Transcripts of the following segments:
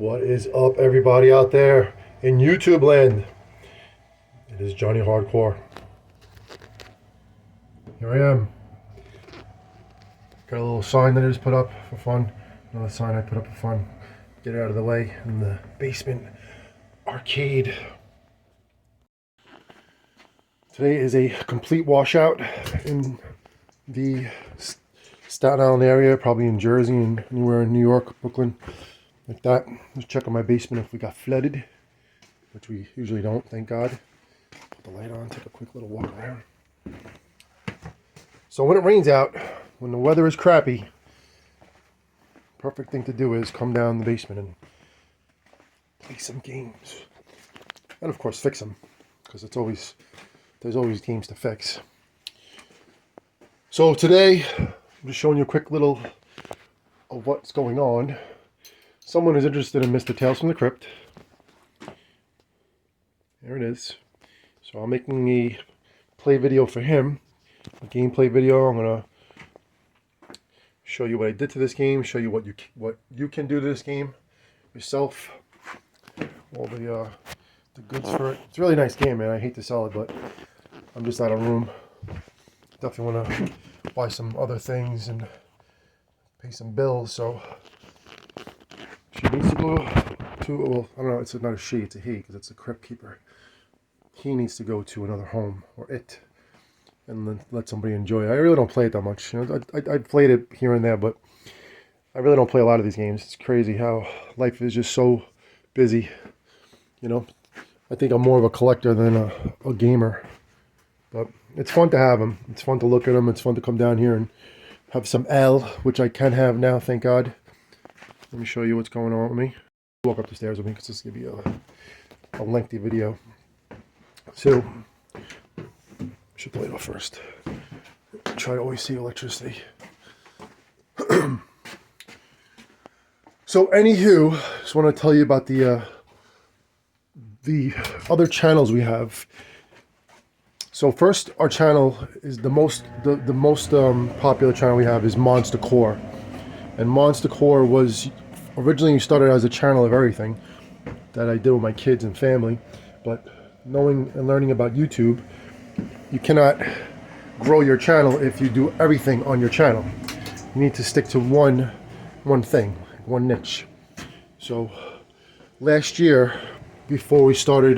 What is up, everybody out there in YouTube land? It is Johnny Hardkore. Here I am. Got a little sign that I just put up for fun. Another sign I put up for fun. Get it out of the way in the basement arcade. Today is a complete washout in the Staten Island area, probably in Jersey and anywhere in New York, Brooklyn, like that. Just check on my basement if we got flooded, which we usually don't, thank God. Put the light on, take a quick little walk around. So when it rains out, when the weather is crappy, perfect thing to do is come down the basement and play some games. And of course fix them, because there's always games to fix. So today, I'm just showing you a quick little of what's going on. Someone is interested in Mr. Tales from the Crypt. There it is. So I'm making a play video for him, a gameplay video. I'm gonna show you what I did to this game, show you what you can do to this game yourself. All the goods for it. It's a really nice game, man. I hate to sell it, but I'm just out of room. Definitely want to buy some other things and pay some bills. So she needs to go to, well, I don't know, it's not a she, it's a he, because it's a crypt keeper. He needs to go to another home, or it, and then let somebody enjoy it. I really don't play it that much. You know, I played it here and there, but I really don't play a lot of these games. It's crazy how life is just so busy. You know, I think I'm more of a collector than a gamer. But it's fun to have them. It's fun to look at them. It's fun to come down here and have some L, which I can have now, thank God. Let me show you what's going on with me. Walk up the stairs with me because this is going to be a lengthy video. So, I should play it off first. Try to always see electricity. So, anywho, just want to tell you about the other channels we have. So first, our channel is the most popular channel we have is Hardkore, and Hardkore was originally started as a channel of everything that I did with my kids and family. But knowing and learning about YouTube, you cannot grow your channel if you do everything on your channel. You need to stick to one thing, one niche. So last year, before we started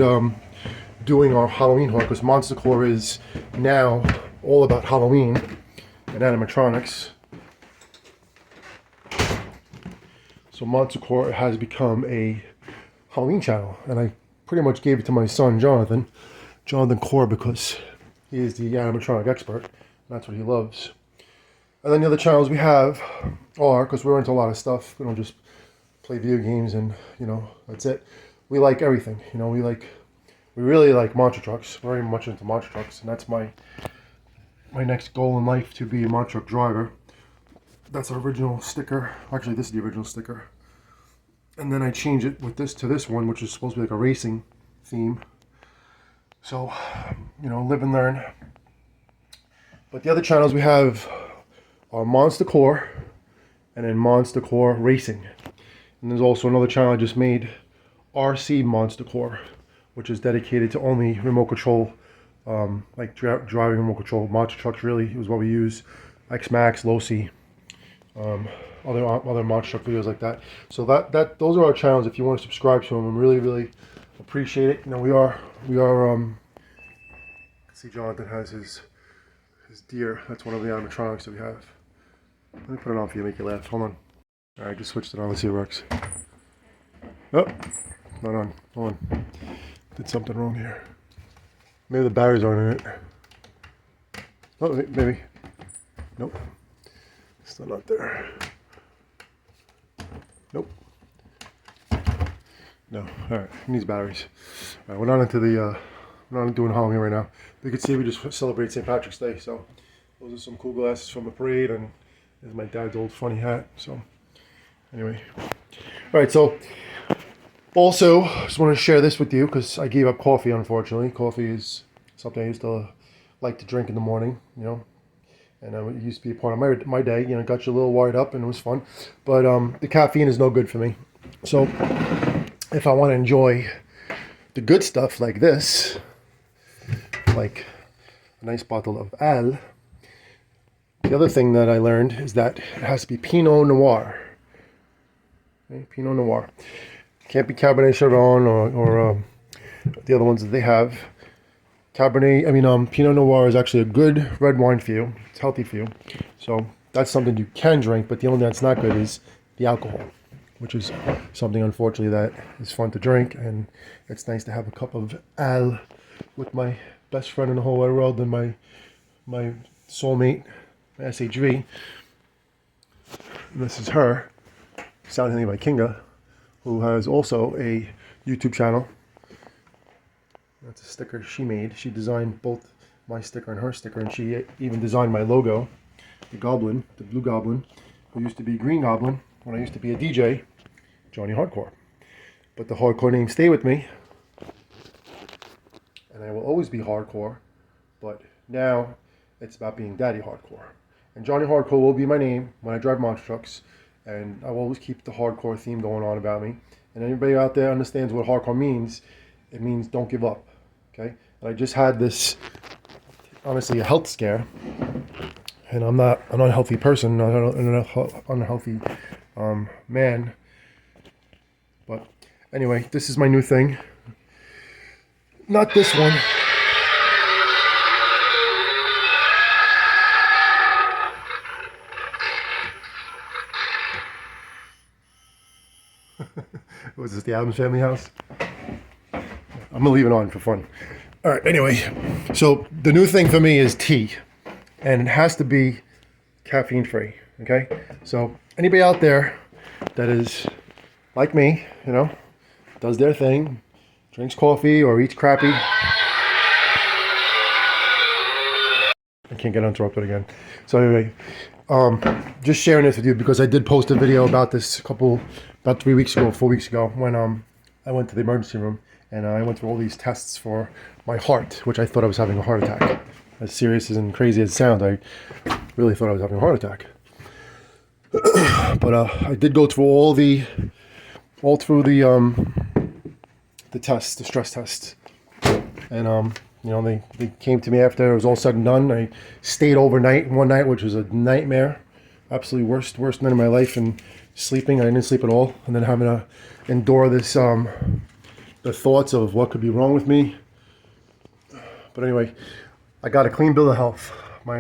doing our Halloween horror, because Hardkore is now all about Halloween and animatronics. So Hardkore has become a Halloween channel, and I pretty much gave it to my son Jonathan Core, because he is the animatronic expert. That's what he loves. And then the other channels we have are, because we're into a lot of stuff, we don't just play video games and, you know, that's it. We like everything, you know, we really like monster trucks, very much into monster trucks, and that's my next goal in life, to be a monster truck driver. That's our original sticker. Actually, this is the original sticker. And then I change it with this to this one, which is supposed to be like a racing theme. So, you know, live and learn. But the other channels we have are Hardkore and then Hardkore Racing. And there's also another channel I just made, RC Hardkore, which is dedicated to only remote control, like driving remote control monster trucks. Really, is what we use. X-Max, Losi, other monster truck videos like that. So those are our channels. If you want to subscribe to them, I really appreciate it. You know, we are. See, Jonathan has his deer. That's one of the animatronics that we have. Let me put it on for you, make you laugh. Hold on. All right, just switched it on. Let's see if it works. Oh, not on. Hold on. Did something wrong here. Maybe the batteries aren't in it. Oh, maybe. Nope. Still not there. Nope. No. All right. It needs batteries. All right. We're not into the. We're not doing Halloween right now. You can see we just celebrate St. Patrick's Day. So those are some cool glasses from the parade, and there's my dad's old funny hat. So anyway. All right. So. Also, just want to share this with you because I gave up coffee, unfortunately. Coffee is something I used to like to drink in the morning, you know, and it used to be a part of my day. You know, got you a little wired up and it was fun. But the caffeine is no good for me. So if I want to enjoy the good stuff like this, like a nice bottle of Al, the other thing that I learned is that it has to be Pinot Noir. Okay? Pinot Noir. Can't be Cabernet Sauvignon or the other ones that they have. Pinot Noir is actually a good red wine for you. It's healthy for you. So that's something you can drink, but the only thing that's not good is the alcohol, which is something, unfortunately, that is fun to drink. And it's nice to have a cup of Al with my best friend in the whole wide world and my soulmate, my SHV. And this is her, Sound Healing by Kinga, who has also a YouTube channel. That's a sticker she made. She designed both my sticker and her sticker, and she even designed my logo, the Goblin, the Blue Goblin, who used to be Green Goblin when I used to be a DJ, Johnny Hardkore. But the Hardkore name stayed with me, and I will always be Hardkore, but now it's about being Daddy Hardkore. And Johnny Hardkore will be my name when I drive monster trucks, and I will always keep the hardcore theme going on about me. And anybody out there understands what hardcore means. It means don't give up, okay? And I just had this, honestly, a health scare, and I'm not an unhealthy person, I'm not an unhealthy man. But anyway, this is my new thing. Not this one. Was this the Addams Family house? I'm gonna leave it on for fun. All right, anyway, so the new thing for me is tea, and it has to be caffeine free, okay? So anybody out there that is like me, does their thing, drinks coffee or eats crappy. I can't get interrupted again. So anyway, just sharing this with you because I did post a video about this about 3 weeks ago, 4 weeks ago, when I went to the emergency room and I went through all these tests for my heart, which I thought I was having a heart attack. As serious and crazy as it sounds, I really thought I was having a heart attack. But I did go through all through the tests, the stress tests, and they came to me after it was all said and done. I stayed overnight one night, which was a nightmare, absolutely worst night of my life, and sleeping. I didn't sleep at all, and then having to endure this the thoughts of what could be wrong with me. But anyway, I got a clean bill of health. We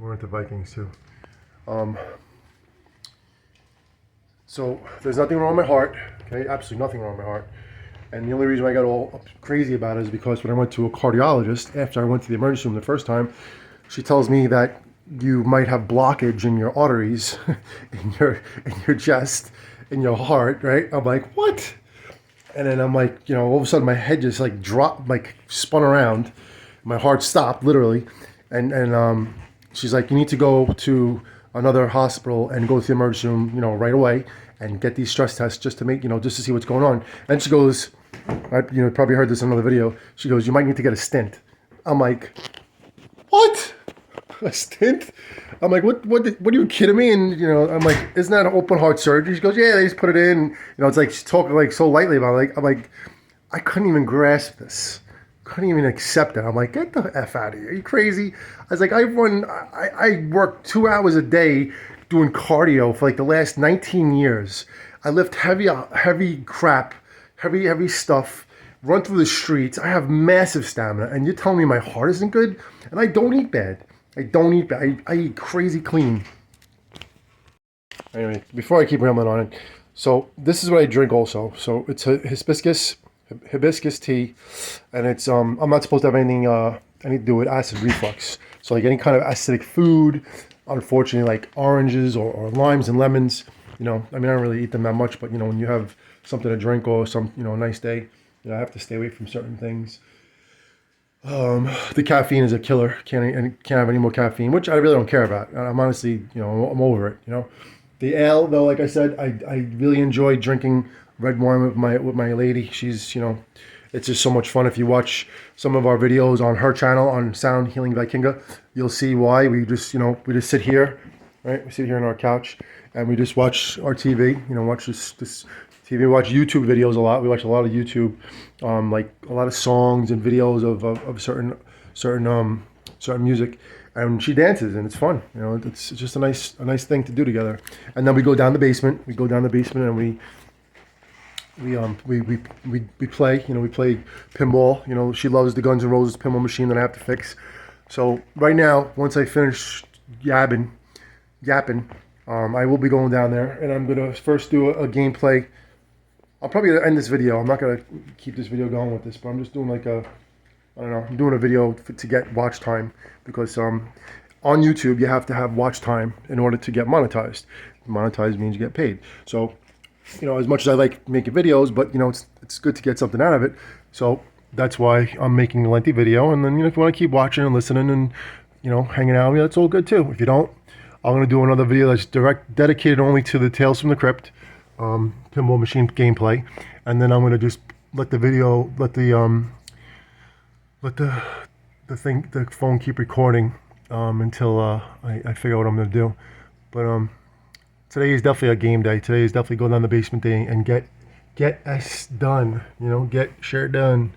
went to Vikings too. So there's nothing wrong with my heart. Okay, absolutely nothing wrong with my heart. And the only reason I got all crazy about it is because when I went to a cardiologist after I went to the emergency room the first time, she tells me that you might have blockage in your arteries, in your chest, in your heart, right? I'm like, what? And then I'm like, all of a sudden my head just like dropped, like spun around. My heart stopped literally, and she's like, you need to go to another hospital and go to the emergency room, right away and get these stress tests just to make, just to see what's going on. And she goes, probably heard this in another video. She goes, you might need to get a stent. I'm like, what? A stint? I'm like, what are you kidding me? And, I'm like, isn't that an open heart surgery? She goes, yeah, they just put it in. It's like she's talking like so lightly about it. I'm like, I couldn't even grasp this. Couldn't even accept it. I'm like, get the F out of here. Are you crazy? I was like, I work 2 hours a day doing cardio for like the last 19 years. I lift heavy crap, heavy stuff, run through the streets. I have massive stamina. And you're telling me my heart isn't good? And I don't eat bad. I eat crazy clean. Anyway, before I keep rambling on it, so this is what I drink also. So it's a hibiscus tea, and it's I'm not supposed to have anything to do with acid reflux. So like any kind of acidic food, unfortunately, like oranges or limes and lemons, I don't really eat them that much, but when you have something to drink or some nice day, I have to stay away from certain things. The caffeine is a killer. Can't have any more caffeine, which I really don't care about. I'm honestly, I'm over it. The ale, though, like I said, I really enjoy drinking red wine with my lady. She's, it's just so much fun. If you watch some of our videos on her channel on Sound Healing by Kinga, you'll see why we just sit here right? We sit here on our couch and we just watch our TV. You know, watch this TV. We watch YouTube videos a lot. We watch a lot of YouTube, like a lot of songs and videos of certain music. And she dances, and it's fun. You know, it's just a nice thing to do together. And then we go down the basement. We go down the basement, and we play. You know, we play pinball. You know, she loves the Guns N' Roses pinball machine that I have to fix. So right now, once I finish yapping, I will be going down there, and I'm gonna first do a gameplay. I'll probably end this video. I'm not gonna keep this video going with this, but I'm just doing like I don't know. I'm doing a video to get watch time because on YouTube you have to have watch time in order to get monetized. Monetized means you get paid. So, you know, as much as I like making videos, but you know, it's good to get something out of it. So that's why I'm making a lengthy video. And then, you know, if you want to keep watching and listening and, you know, hanging out with me, that's all good too. If you don't, I'm gonna do another video that's dedicated only to the Tales from the Crypt pinball machine gameplay, and then I'm gonna just let the phone keep recording until I figure out what I'm gonna do. But today is definitely a game day. Today is definitely go down the basement day and get us done. You know, get shit done.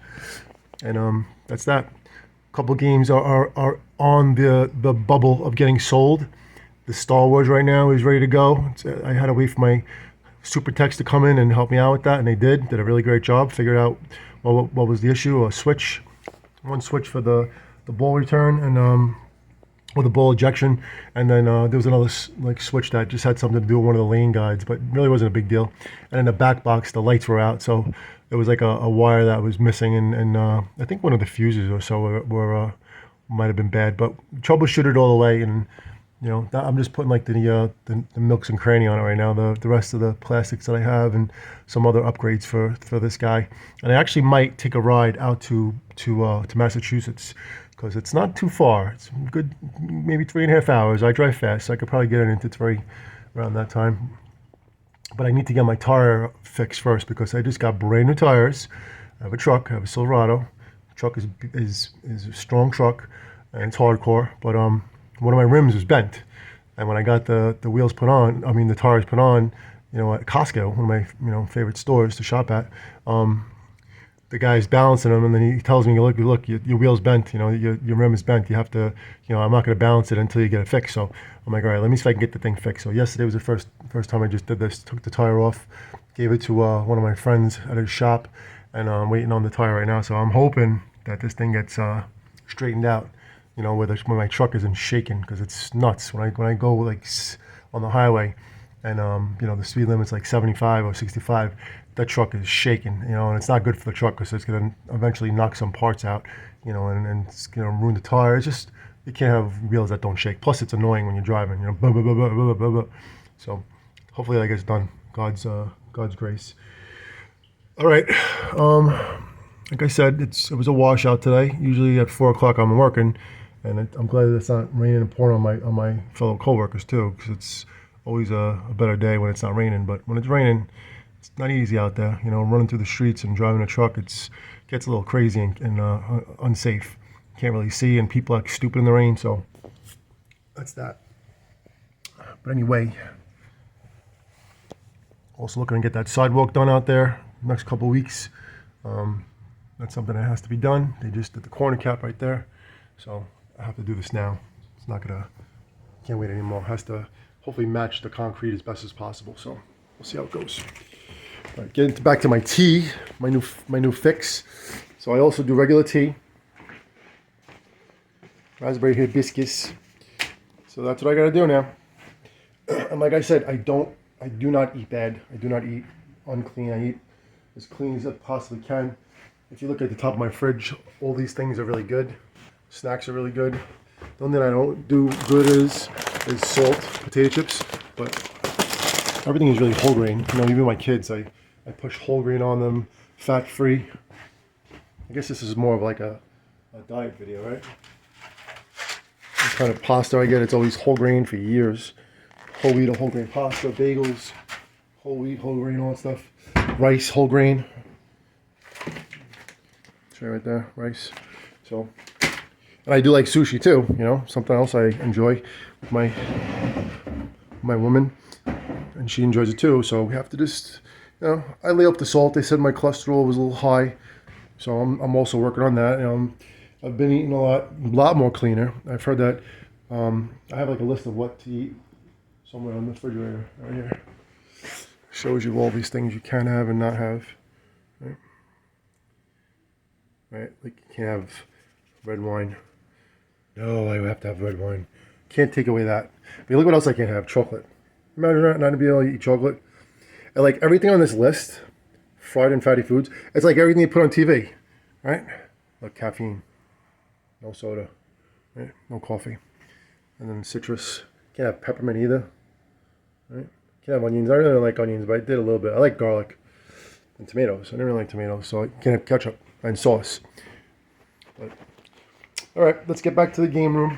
And that's that. A couple games are on the bubble of getting sold. The Star Wars right now is ready to go. I had to wait for my super techs to come in and help me out with that, and they did a really great job. Figured out what was the issue. One switch for the ball return and or the ball ejection, and then there was another like switch that just had something to do with one of the lane guides, but really wasn't a big deal. And in the back box, the lights were out, so there was like a wire that was missing, and I think one of the fuses or so were might have been bad, but troubleshooted it all the way. And you know, I'm just putting like the nooks and cranny on it right now. The rest of the plastics that I have and some other upgrades for this guy. And I actually might take a ride out to Massachusetts because it's not too far. It's good, maybe 3.5 hours. I drive fast, so I could probably get it into 3 around that time. But I need to get my tire fixed first because I just got brand new tires. I have a truck. I have a Silverado. The truck is a strong truck and it's hardcore, but one of my rims was bent, and when I got the wheels put on, I mean the tires put on, you know, at Costco, one of my favorite stores to shop at, the guy's balancing them, and then he tells me, look, your wheel's bent, you know, your rim is bent. You have to, you know, I'm not going to balance it until you get it fixed. So I'm like, all right, let me see if I can get the thing fixed. So yesterday was the first time I just did this. Took the tire off, gave it to one of my friends at his shop, and I'm waiting on the tire right now. So I'm hoping that this thing gets straightened out. You know, where my truck isn't shaking because it's nuts when I go like on the highway, and you know the speed limit's like 75 or 65. That truck is shaking, you know, and it's not good for the truck because it's gonna eventually knock some parts out, you know, and it's gonna ruin the tire. It's just you can't have wheels that don't shake. Plus, it's annoying when you're driving, you know. Blah, blah, blah, blah, blah, blah, blah. So hopefully that gets done. God's grace. All right. Like I said, it was a washout today. Usually at 4 o'clock I'm working. And I'm glad that it's not raining and pouring on my fellow coworkers too, because it's always a better day when it's not raining. But when it's raining, it's not easy out there. You know, running through the streets and driving a truck, gets a little crazy and unsafe. Can't really see, and people act stupid in the rain. So that's that. But anyway, also looking to get that sidewalk done out there next couple weeks. That's something that has to be done. They just did the corner cap right there, so I have to do this now. It's not gonna, can't wait anymore. It has to hopefully match the concrete as best as possible. So we'll see how it goes. All right, getting back to my tea, my new fix. So I also do regular tea, raspberry hibiscus. So that's what I gotta do now. And like I said, I do not eat bad. I do not eat unclean. I eat as clean as I possibly can. If you look at the top of my fridge, all these things are really good. Snacks are really good. The only thing I don't do good is salt, potato chips, but everything is really whole grain. You know, even my kids, I push whole grain on them, fat free. I guess this is more of like a diet video, right? What kind of pasta I get, it's always whole grain for years. Whole wheat or whole grain pasta, bagels, whole wheat, whole grain, all that stuff. Rice, whole grain. Show you right there, rice. So. And I do like sushi too, you know, something else I enjoy with my woman, and she enjoys it too. So we have to just, I lay up the salt. They said my cholesterol was a little high, so I'm also working on that. I've been eating a lot more cleaner. I've heard that. I have like a list of what to eat somewhere on the refrigerator right here. Shows you all these things you can have and not have. Right? Like you can't have red wine. No, I have to have red wine. Can't take away that. But look what else I can't have. Chocolate. Imagine that, not to be able to eat chocolate. And like everything on this list, fried and fatty foods, it's like everything you put on TV. Right? Like caffeine. No soda. Right? No coffee. And then citrus. Can't have peppermint either. Right? Can't have onions. I really don't like onions, but I did a little bit. I like garlic and tomatoes. I didn't really like tomatoes, so I can't have ketchup and sauce. But all right, let's get back to the game room.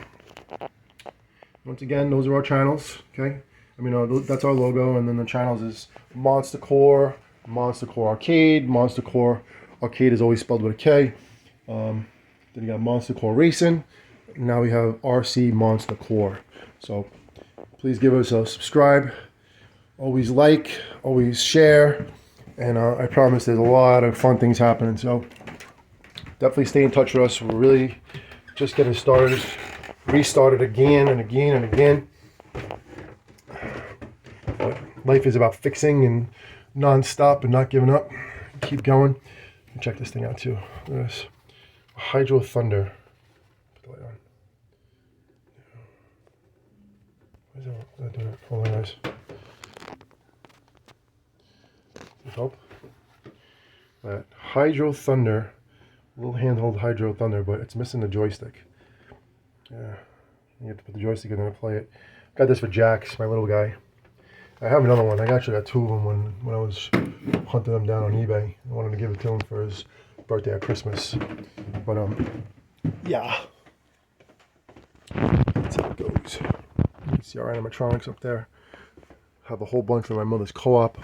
Once again, those are our channels. Okay, I mean that's our logo, and then the channels is Monster Core, Monster Core Arcade. Monster Core Arcade is always spelled with a K. Then you got Monster Core Racing. Now we have RC Monster Core. So please give us a subscribe. Always like, always share, and I promise there's a lot of fun things happening. So definitely stay in touch with us. We're really just getting started, restarted again and again and again. But life is about fixing and non-stop and not giving up. Keep going. Check this thing out too. Look at this. Hydro Thunder. Put the light on. Why is that doing it? Hold on, guys. Help. That Hydro Thunder, little handheld Hydro Thunder, but it's missing the joystick. Yeah, you have to put the joystick in there to play it. Got this for Jax, my little guy. I have another one. I actually got two of them when I was hunting them down on eBay. I wanted to give it to him for his birthday or Christmas. But yeah, that's how it goes. You can see our animatronics up there. Have a whole bunch from my mother's co-op.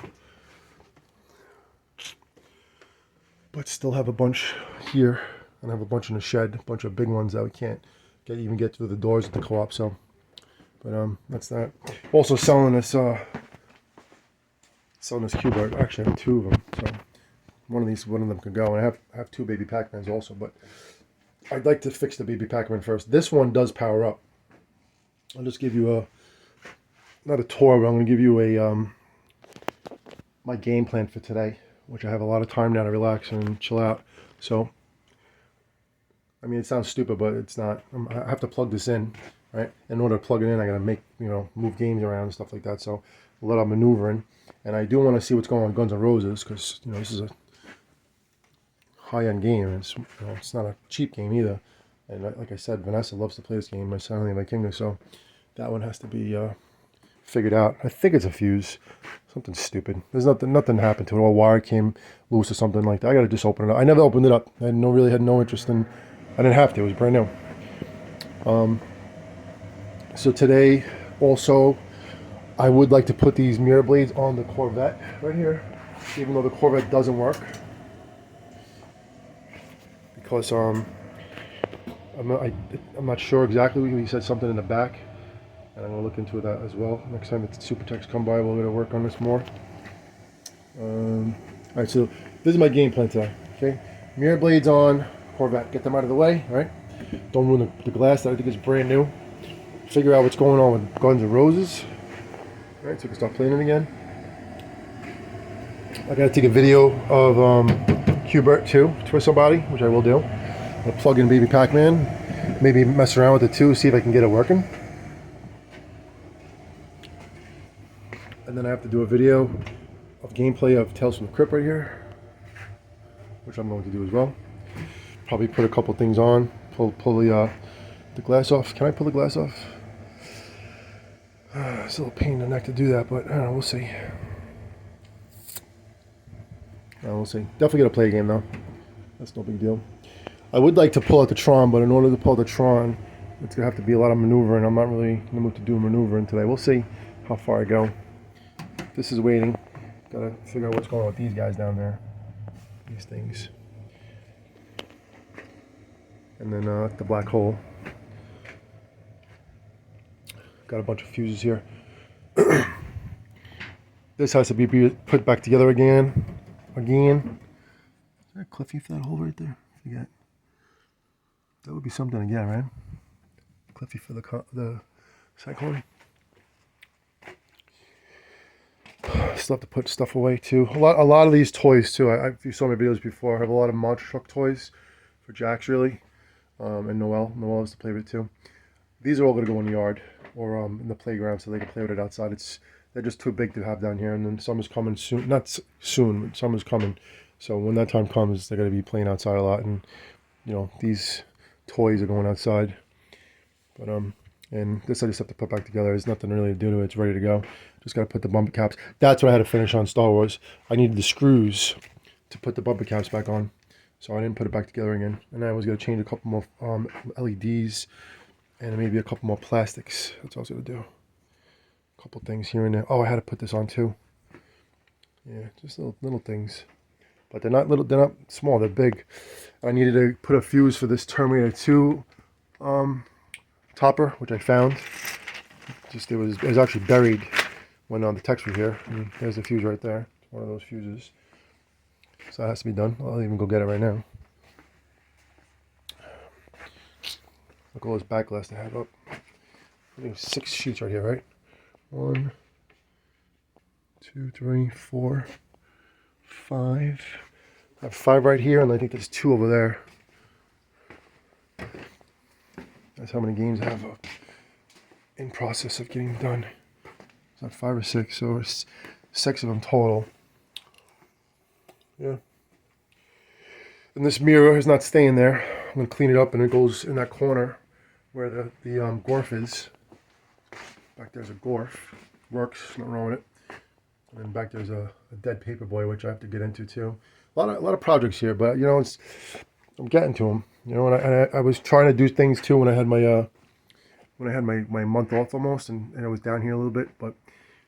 But still have a bunch here, and I have a bunch in the shed, a bunch of big ones that we can't even get through the doors at the co-op. So, but that's that. Also selling this cube art. Actually, I have two of them. So one of them could go. And I have two baby Pac-Mans also, but I'd like to fix the baby Pac-Man first. This one does power up. I'll just give you not a tour, but I'm going to give you my game plan for today, which I have a lot of time now to relax and chill out. So, I mean, it sounds stupid, but it's not. I have to plug this in, right? In order to plug it in, I got to make, move games around and stuff like that. So, a lot of maneuvering. And I do want to see what's going on with Guns N' Roses, because, this is a high-end game. It's, it's not a cheap game either. And like I said, Vanessa loves to play this game, my son and my kingdom. So, that one has to be figured out. I think it's a fuse. Something stupid. There's nothing happened to it. A wire came loose or something like that. I gotta just open it up. I never opened it up. I really had no interest in. I didn't have to. It was brand new. So today, also, I would like to put these mirror blades on the Corvette right here, even though the Corvette doesn't work, because I'm not sure exactly. He said something in the back. And I'm going to look into that as well. Next time the Super Techs come by, we're going to work on this more. Alright, so this is my game plan today. Okay, mirror blades on Corvette. Get them out of the way, right? Don't ruin the glass that I think is brand new. Figure out what's going on with Guns N' Roses. Alright, so we can start playing it again. I got to take a video of Qbert 2 for somebody, which I will do. I'll plug in Baby Pac-Man. Maybe mess around with it too, see if I can get it working. And then I have to do a video of gameplay of Tales from the Crypt right here, which I'm going to do as well. Probably put a couple things on, pull the glass off. Can I pull the glass off? It's a little pain in the neck to do that, but I don't know, we'll see. We'll see. Definitely gonna play a game though. That's no big deal. I would like to pull out the Tron, but in order to pull out the Tron, it's gonna have to be a lot of maneuvering. I'm not really in the mood to do maneuvering today. We'll see how far I go. This is waiting. Gotta figure out what's going on with these guys down there. These things. And then the black hole. Got a bunch of fuses here. This has to be put back together again. Is there a Cliffy for that hole right there? I forget. That would be something again, right? Cliffy for the Cyclone. Still have to put stuff away too. A lot of these toys too. If you saw my videos before, I have a lot of monster truck toys for Jax really, and Noelle. Noelle is to play with too. These are all going to go in the yard or in the playground so they can play with it outside. They're just too big to have down here, and then summer's coming soon. Not soon, but summer's coming. So when that time comes, they're going to be playing outside a lot, and you know these toys are going outside. But and this I just have to put back together. There's nothing really to do to it. It's ready to go. Just got to put the bumper caps. That's what I had to finish on Star Wars. I needed the screws to put the bumper caps back on, so I didn't put it back together again. And I was going to change a couple more LEDs and maybe a couple more plastics. That's what I was going to do. A couple things here and there. Oh, I had to put this on too. Yeah, just little things. But they're not little. They're not small. They're big. I needed to put a fuse for this Terminator 2 topper, which I found. It was actually buried when the techs were here. And there's a fuse right there. It's one of those fuses. So that has to be done. I'll even go get it right now. Look at all this back glass I have up. I think 6 sheets right here, right? 1, 2, 3, 4, 5. I have 5 right here, and I think there's 2 over there. That's how many games I have in process of getting done. It's not 5 or 6, so it's 6 of them total. Yeah. And this mirror is not staying there. I'm gonna clean it up, and it goes in that corner where the Gorf is. Back there's a Gorf. Works, nothing wrong with it. And then back there's a dead paperboy, which I have to get into too. A lot of projects here, but you know, I'm getting to them. You know, and I was trying to do things too when I had my month off almost, and I was down here a little bit. But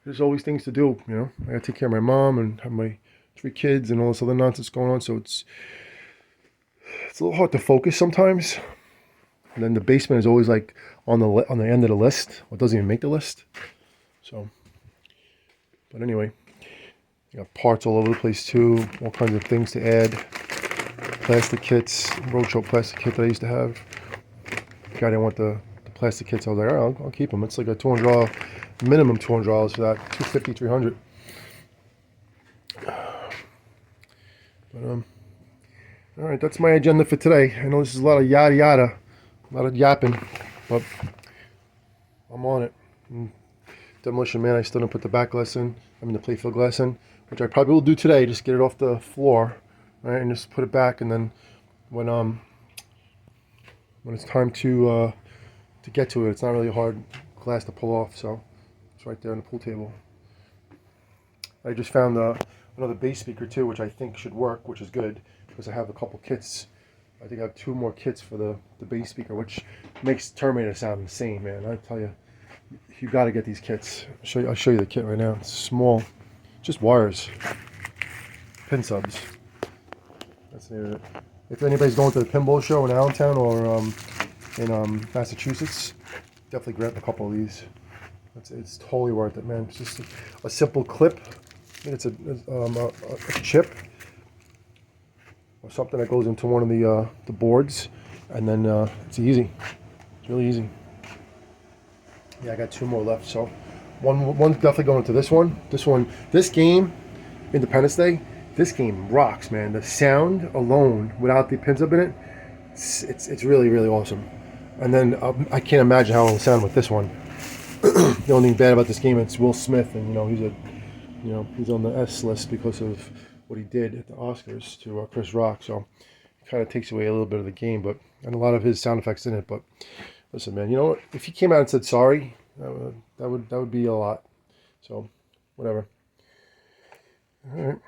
there's always things to do. You know, I got to take care of my mom and have my 3 kids and all this other nonsense going on. So it's a little hard to focus sometimes. And then the basement is always like on the end of the list. Well, it doesn't even make the list. So, but anyway, you got parts all over the place too. All kinds of things to add. Plastic kits, Roadshow plastic kit that I used to have. The guy didn't want the plastic kits. I was like, all right, I'll keep them. It's like a $200, minimum $200 for that. $250, $300. But all right, that's my agenda for today. I know this is a lot of yada yada, a lot of yapping, but I'm on it. And Demolition Man, I still didn't put the back glass in. I mean the playfield glass in, which I probably will do today. Just get it off the floor, right, and just put it back. And then when it's time to get to it, it's not really hard glass to pull off. So it's right there on the pool table. I just found another bass speaker too, which I think should work, which is good because I have a couple kits. I think I have 2 more kits for the bass speaker, which makes Terminator sound insane, man. I tell you, you got to get these kits. I'll show you the kit right now. It's small, just wires, pin subs. That's it. If anybody's going to the pinball show in Allentown or in Massachusetts, definitely grab a couple of these. It's totally worth it, man. It's just a simple clip. I think it's a chip or something that goes into one of the boards, and then it's easy. It's really easy. Yeah, I got 2 more left. So one's definitely going to this one. This game, Independence Day. This game rocks, man. The sound alone, without the pins up in it, it's really, really awesome. And then I can't imagine how it'll sound with this one. The only thing bad about this game, it's Will Smith, and he's on the S list because of what he did at the Oscars to Chris Rock. So it kind of takes away a little bit of the game, and a lot of his sound effects in it. But listen, man, you know what? If he came out and said sorry, that would be a lot. So whatever. All right.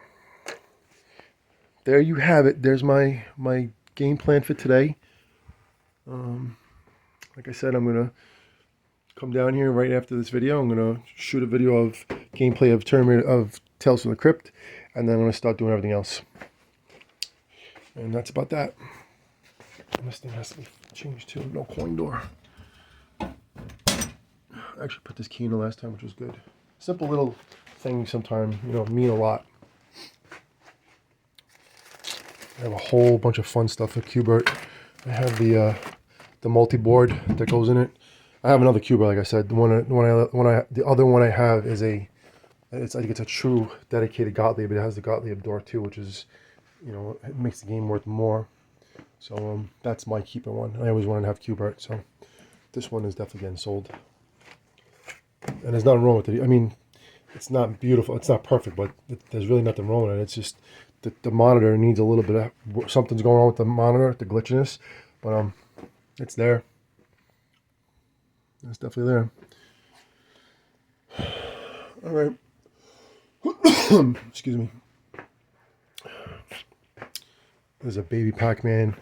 There you have it. There's my game plan for today. Like I said, I'm gonna come down here right after this video. I'm gonna shoot a video of gameplay of Tales from the Crypt, and then I'm gonna start doing everything else. And that's about that. And this thing has to be changed too. No coin door. I actually put this key in the last time, which was good. simple little things sometimes, you know, mean a lot. I have a whole bunch of fun stuff with Qbert. I have the multi-board that goes in it. I have another Qbert, like I said. The other one I have is I think it's a true dedicated Gottlieb. It has the Gottlieb door too, which is, you know, it makes the game worth more. So that's my keeper one. I always wanted to have Qbert, so this one is definitely getting sold. And there's nothing wrong with it. I mean, it's not beautiful. It's not perfect, but there's really nothing wrong with it. It's just the monitor needs a little bit of something's going on with the monitor, the glitchiness. But it's there. It's definitely there. All right. Excuse me. There's a baby Pac-Man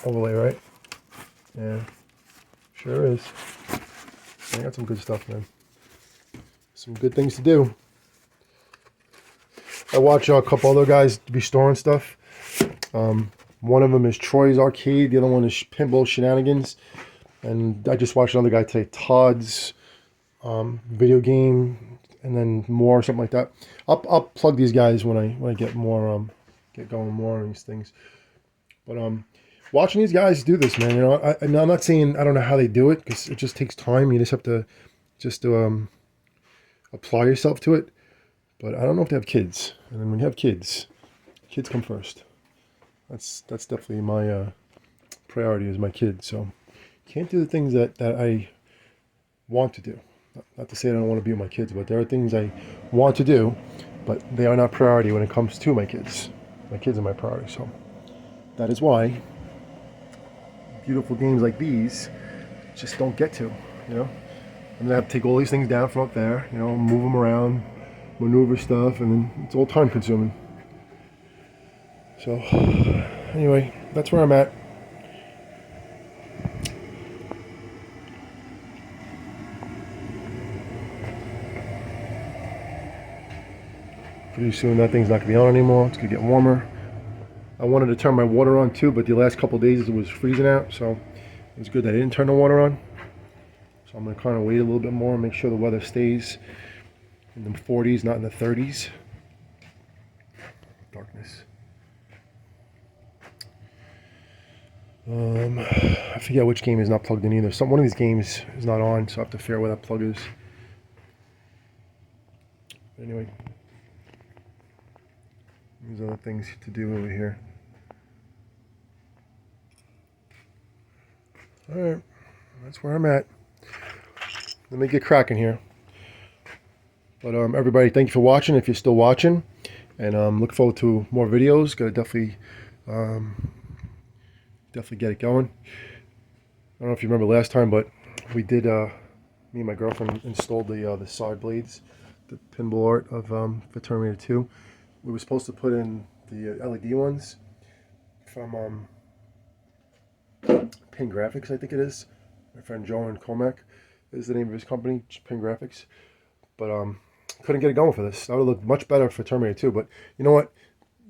overlay, right? Yeah, sure is. I got some good stuff, man. Some good things to do. I watch a couple other guys be storing stuff. One of them is Troy's Arcade. The other one is Pinball Shenanigans. And I just watched another guy today, Todd's video game, and then more, something like that. I'll plug these guys when I get more get going more on these things. But watching these guys do this, man, you know, I'm not saying I don't know how they do it, because it just takes time. You just have to apply yourself to it. But I don't know if they have kids. And then when you have kids, kids come first. That's definitely my priority is my kids. So can't do the things that I want to do. Not to say I don't want to be with my kids, but there are things I want to do, but they are not priority when it comes to my kids. My kids are my priority. So that is why beautiful games like these just don't get to, you know. I'm gonna have to take all these things down from up there, you know, move them around, maneuver stuff, and then it's all time consuming. So anyway, that's where I'm at. Pretty soon that thing's not gonna be on anymore. It's gonna get warmer. I wanted to turn my water on too, but the last couple of days it was freezing out, so it was good that I didn't turn the water on. So I'm gonna kind of wait a little bit more and make sure the weather stays in the 40s, not in the 30s. Darkness. I forget which game is not plugged in either. One of these games is not on, so I have to figure out where that plug is. But anyway, there's other things to do over here. All right, that's where I'm at. Let me get cracking here. But everybody, thank you for watching. If you're still watching, and look forward to more videos. Gotta definitely get it going. I don't know if you remember last time, but we did. Me and my girlfriend installed the side blades, the pinball art of for Terminator 2. We were supposed to put in the LED ones from Pin Graphics, I think it is. My friend Joan Comac is the name of his company, Pin Graphics. But couldn't get it going for this. That would look much better for Terminator 2. But you know what?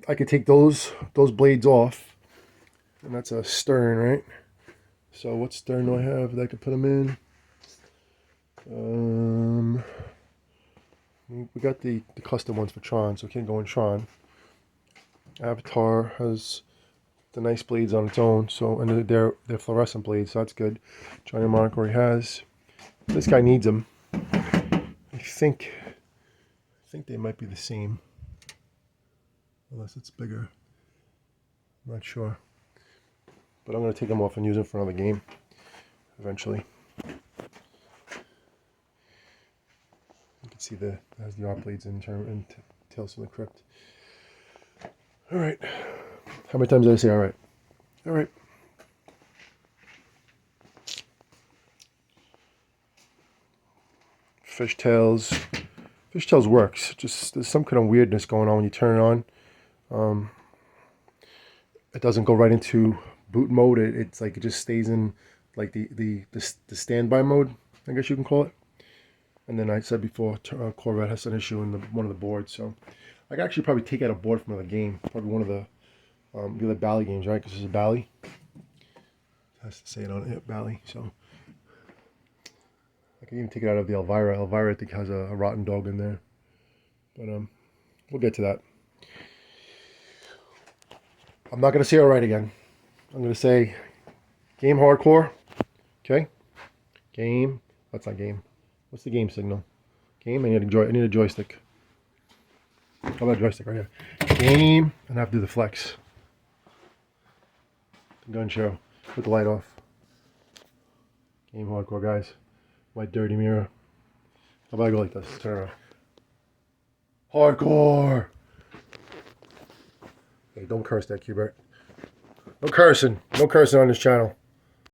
I could take those blades off, and that's a stern, right? So what stern do I have that I could put them in? We got the custom ones for Tron, so it can't go in Tron. Avatar has the nice blades on its own, so and they're fluorescent blades, so that's good. Johnny Mark already has. This guy needs them. I think they might be the same, unless it's bigger. I'm not sure, but I'm gonna take them off and use them for another game eventually. You can see it has the art blades and Tales from the Crypt. All right. How many times did I say all right? All right. Fishtails. Fishtails works. Just there's some kind of weirdness going on when you turn it on. It doesn't go right into boot mode. It's like it just stays in like the standby mode, I guess you can call it. And then I said before, Corvette has an issue in one of the boards, so I could actually probably take out a board from another game, probably one of the other Bally games, right? Because this is Bally. It has to say it on it, Bally. So I can even take it out of the Elvira. Elvira, I think, has a rotten dog in there. But we'll get to that. I'm not going to say alright again. I'm going to say game hardcore. Okay? Game. That's not game. What's the game signal? Game. I need a joystick. How about a joystick right here? Game. And I have to do the flex. Gun show. Put the light off. Game hardcore, guys. White dirty mirror. How about I go like this? Turn around. Hardcore! Hey, don't curse that, Qbert. No cursing. No cursing on this channel.